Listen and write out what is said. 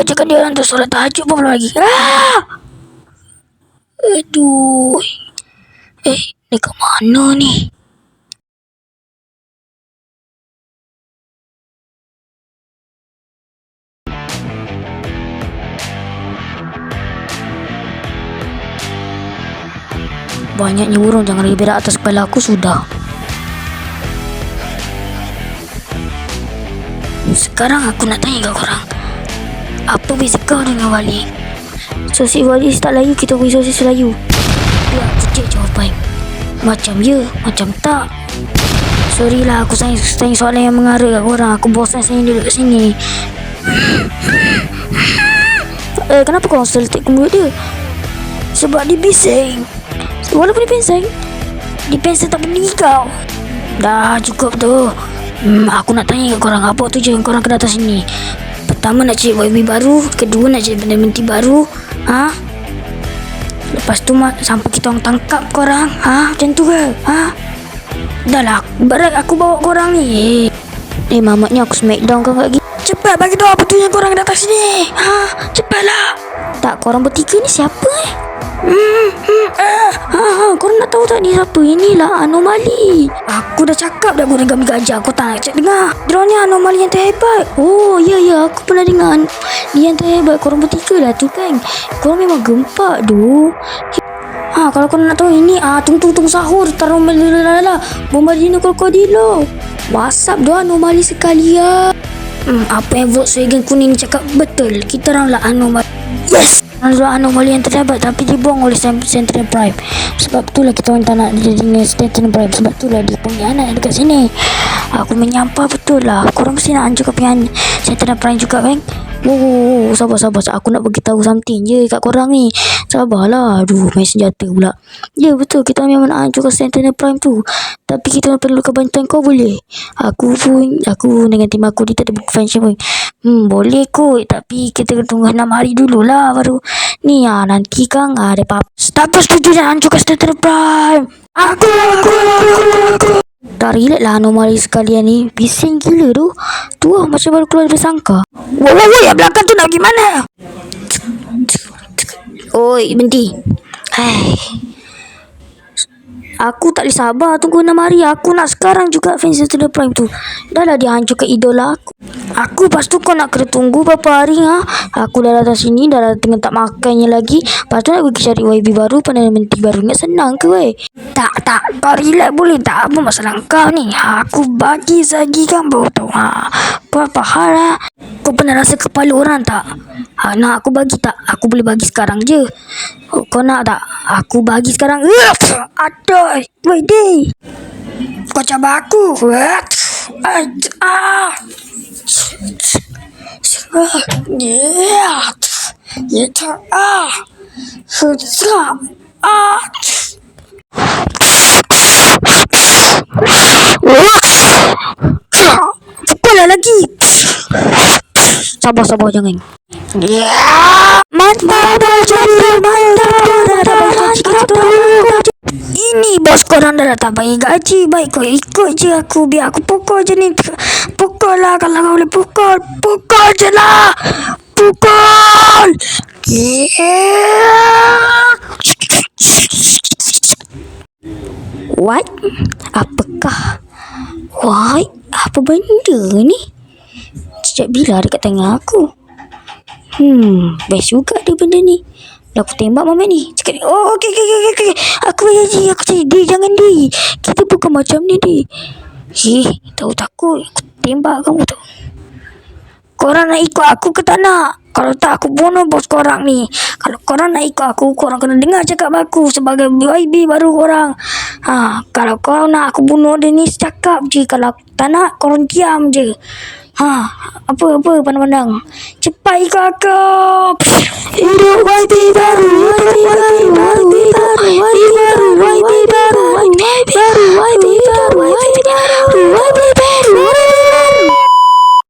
cakap dia orang tu solat tahajud pun belum lagi. Aduh. Ni ke mana ni? Banyaknya burung, jangan lagi berak atas kepala aku sudah. Sekarang aku nak tanya kat korang, apa beza kau dengan Wali? Sosis Wali tak layu, kita beri sosis layu. Ya, kecil jawapan. Macam ya, macam tak. Sorry lah, aku tanya soalan yang mengara kat korang. Aku bosan sini duduk kat sini. Kenapa korang seletik ke mulut dia? Sebab dia bising. Walaupun dia pensel tak berdiri kau. Dah cukup tu. Aku nak tanya kat korang, apa tujuan korang ke datang sini? Pertama nak cari YB baru, kedua nak cari benda-benda baru. Lepas tu sampai kita orang tangkap korang. Macam tu ke? Dah lah, berat aku bawa korang ni. Mamatnya aku smackdown kau kat gini. Cepat bagi tahu apa tujuan korang datang sini. Cepatlah. Tak, korang bertiga ni siapa korang nak tahu tak ni siapa? Inilah anomali. Aku dah cakap dah korang kami gajah. Kau tak nak cek dengar. Diorang ni anomali yang terhebat. Oh ya, aku pernah dengar dia yang terhebat. Korang bertiga lah tu kan. Korang memang gempak tu. Kalau korang nak tahu ini tung sahur taruh melala Bombardino krokodilo. WhatsApp doa anomali sekali ya. Apa yang Volkswagen kuning cakap betul. Kita orang lah anomali. Yes, anomali yang terdapat tapi dibuang oleh Sentinel Prime. Sebab itulah kita orang tak nak jadi dengan Sentinel Prime. Sebab itulah dia pengkhianat dekat sini. Aku menyampah betul lah. Korang mesti nak hancurkan pihak Sentinel Prime juga kan? Sabar. Aku nak beritahu something je kat korang ni. Sabarlah. Aduh, main senjata pula. Ya betul, kita memang nak hancurkan Sentinel Prime tu. Tapi kita perlukan bantuan kau boleh? Aku dengan tim aku dia tak ada function pun. Boleh kot. Tapi kita kena tunggu 6 hari dululah baru. Ni nanti Kang ada apa. Siapa setuju nak hancurkan Sentinel Prime? Aku. Tak relate lah anomali sekalian ni. Bising gila tu. Macam baru keluar dari sangka. Woi, yang belakang tu nak pergi mana? Oi, berhenti. Aku tak boleh sabar tunggu 6 hari. Aku nak sekarang juga fans Sentinel Prime tu. Dah lah dia hancurkan idola aku. Lepas tu kau nak kena tunggu berapa hari Aku dah datang sini, dah tengah tak makannya lagi. Lepas tu nak pergi cari YB baru, pandai menti baru. Nak senang ke weh? Tak, kau relax boleh tak? Apa masalah kau ni? Aku bagi lagi kan baru tahu. Apa hal lah? Kau pernah rasa kepala orang tak? Nak aku bagi tak? Aku boleh bagi sekarang je. Kau nak tak? Aku bagi sekarang. Aduh, weh. Kau cabar aku. Pukul lagi. Sabar jangan. Mantap. Ini bos korang dah tak bagi gaji. Baik kau ikut je aku. Biar aku pukul je ni. Pukul lah kalau kau boleh pukul. Pukul je lah. Pukul. What? Apakah? Why? Apa benda ni? Sejak bila dekat tangan aku? Best juga dia benda ni. Dah aku tembak mama ni. Cakap ni. Okay. Aku gaji. Aku cakap, Di, jangan Di. Kita bukan macam ni Di. Tahu takut. Aku tembak kamu tu. Korang nak ikut aku ke tak nak? Kalau tak aku bunuh bos korang ni. Kalau korang nak ikut aku, korang kena dengar cakap aku sebagai YB baru korang. Kalau korang nak aku bunuh dia ni, cakap je. Kalau tak nak, korang diam je. Apa pandang-pandang. Cepat ikut aku. Hidup YB baru. YB baru.